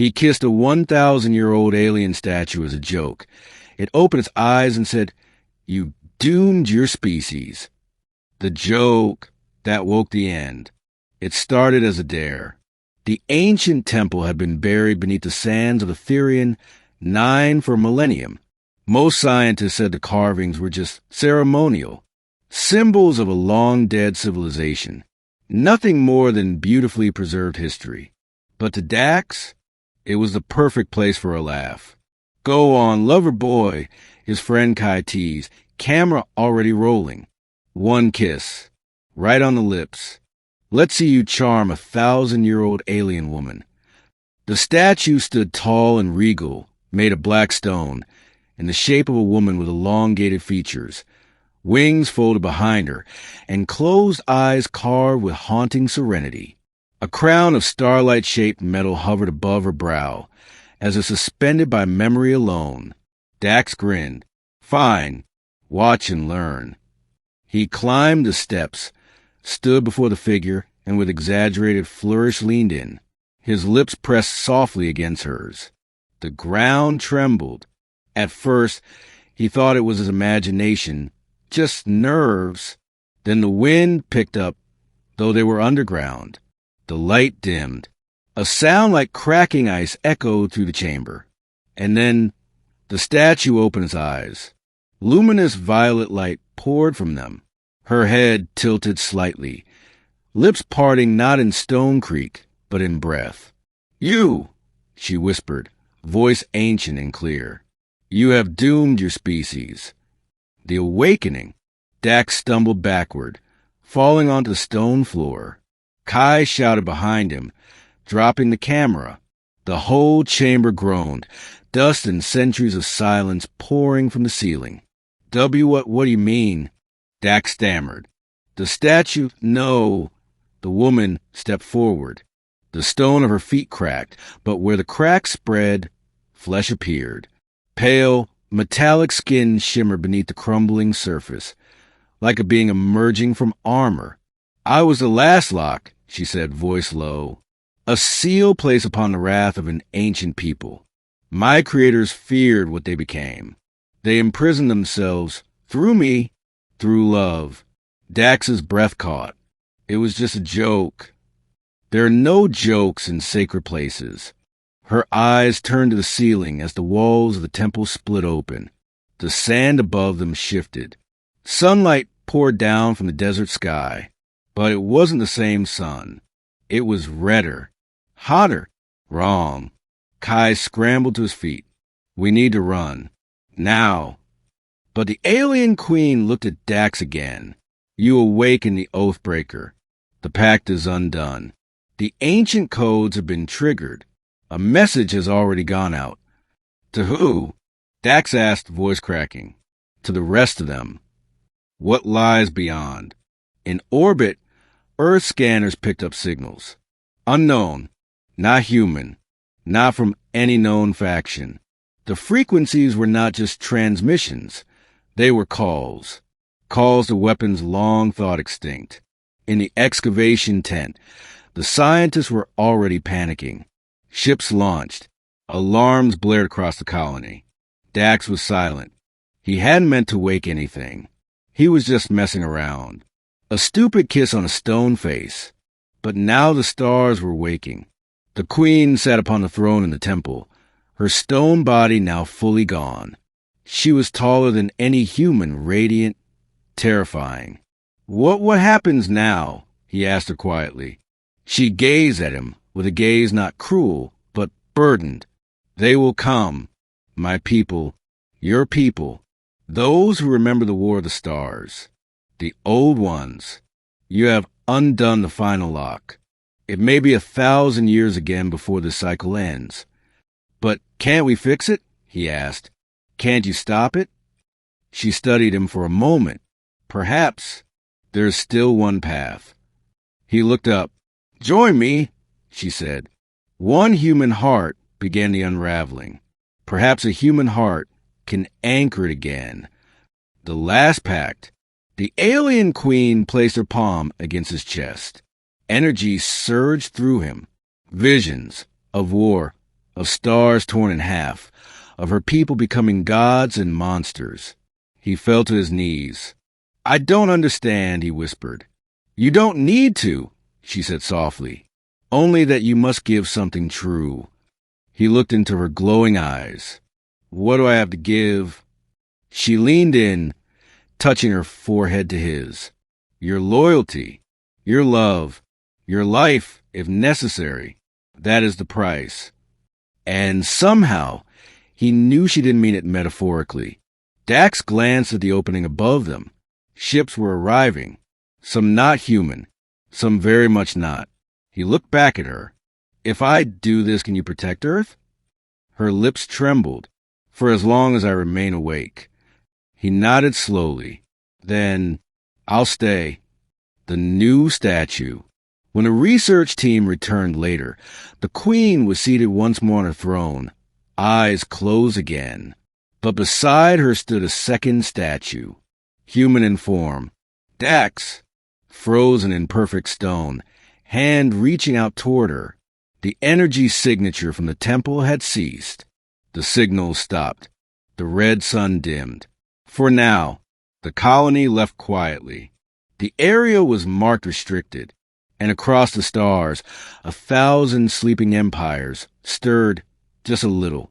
He kissed a 1,000-year-old alien statue as a joke. It opened its eyes and said, "You doomed your species." The joke that woke the end. It started as a dare. The ancient temple had been buried beneath the sands of Ethereum 9 for a millennium. Most scientists said the carvings were just ceremonial, symbols of a long-dead civilization, nothing more than beautifully preserved history. But to Dax, it was the perfect place for a laugh. "Go on, lover boy," his friend Kai teased, camera already rolling. One kiss, right on the lips. "Let's see you charm a 1,000-year-old alien woman." The statue stood tall and regal, made of black stone, in the shape of a woman with elongated features, wings folded behind her, and closed eyes carved with haunting serenity. A crown of starlight-shaped metal hovered above her brow, as if suspended by memory alone. Dax grinned. "Fine. Watch and learn." He climbed the steps, stood before the figure, and with exaggerated flourish leaned in. His lips pressed softly against hers. The ground trembled. At first, he thought it was his imagination, just nerves. Then the wind picked up, though they were underground. The light dimmed. A sound like cracking ice echoed through the chamber. And then the statue opened its eyes. Luminous violet light poured from them. Her head tilted slightly, lips parting not in stone creak, but in breath. "You," she whispered, voice ancient and clear. "You have doomed your species." The awakening. Dax stumbled backward, falling onto the stone floor. Kai shouted behind him, dropping the camera. The whole chamber groaned, dust and centuries of silence pouring from the ceiling. What do you mean?" Dax stammered. "The statue, no." The woman stepped forward. The stone of her feet cracked, but where the crack spread, flesh appeared. Pale, metallic skin shimmered beneath the crumbling surface, like a being emerging from armor. "I was the last lock," she said, voice low. "A seal placed upon the wrath of an ancient people. My creators feared what they became. They imprisoned themselves, through me, through love." Dax's breath caught. It was just a joke. There are no jokes in sacred places. Her eyes turned to the ceiling as the walls of the temple split open. The sand above them shifted. Sunlight poured down from the desert sky, but it wasn't the same sun. It was redder, hotter. Wrong. Kai scrambled to his feet. "We need to run. Now." But the alien queen looked at Dax again. "You awaken the oathbreaker. The pact is undone. The ancient codes have been triggered. A message has already gone out." "To who?" Dax asked, voice cracking. "To the rest of them." "What lies beyond?" In orbit, Earth scanners picked up signals. Unknown. Not human. Not from any known faction. The frequencies were not just transmissions. They were calls. Calls to weapons long thought extinct. In the excavation tent, the scientists were already panicking. Ships launched. Alarms blared across the colony. Dax was silent. He hadn't meant to wake anything. He was just messing around. A stupid kiss on a stone face. But now the stars were waking. The queen sat upon the throne in the temple, her stone body now fully gone. She was taller than any human, radiant, terrifying. What happens now?" he asked her quietly. She gazed at him, with a gaze not cruel, but burdened. "They will come, my people, your people, those who remember the War of the Stars. The old ones. You have undone the final lock. It may be 1,000 years again before this cycle ends. But can't we fix it?" he asked. "Can't you stop it?" She studied him for a moment. "Perhaps. There's still one path." He looked up. "Join me," she said. One human heart began the unraveling. Perhaps a human heart can anchor it again. The last pact. The alien queen placed her palm against his chest. Energy surged through him. Visions of war, of stars torn in half, of her people becoming gods and monsters. He fell to his knees. "I don't understand," he whispered. "You don't need to," she said softly. "Only that you must give something true." He looked into her glowing eyes. "What do I have to give?" She leaned in, touching her forehead to his. "Your loyalty, your love, your life, if necessary. That is the price." And somehow, he knew she didn't mean it metaphorically. Dax glanced at the opening above them. Ships were arriving, some not human, some very much not. He looked back at her. "If I do this, can you protect Earth?" Her lips trembled. "For as long as I remain awake." He nodded slowly. "Then I'll stay." The new statue. When a research team returned later, the Queen was seated once more on her throne, eyes closed again. But beside her stood a second statue, human in form. Dax, frozen in perfect stone, hand reaching out toward her. The energy signature from the temple had ceased. The signals stopped. The red sun dimmed. For now, the colony left quietly. The area was marked restricted, and across the stars, 1,000 sleeping empires stirred just a little.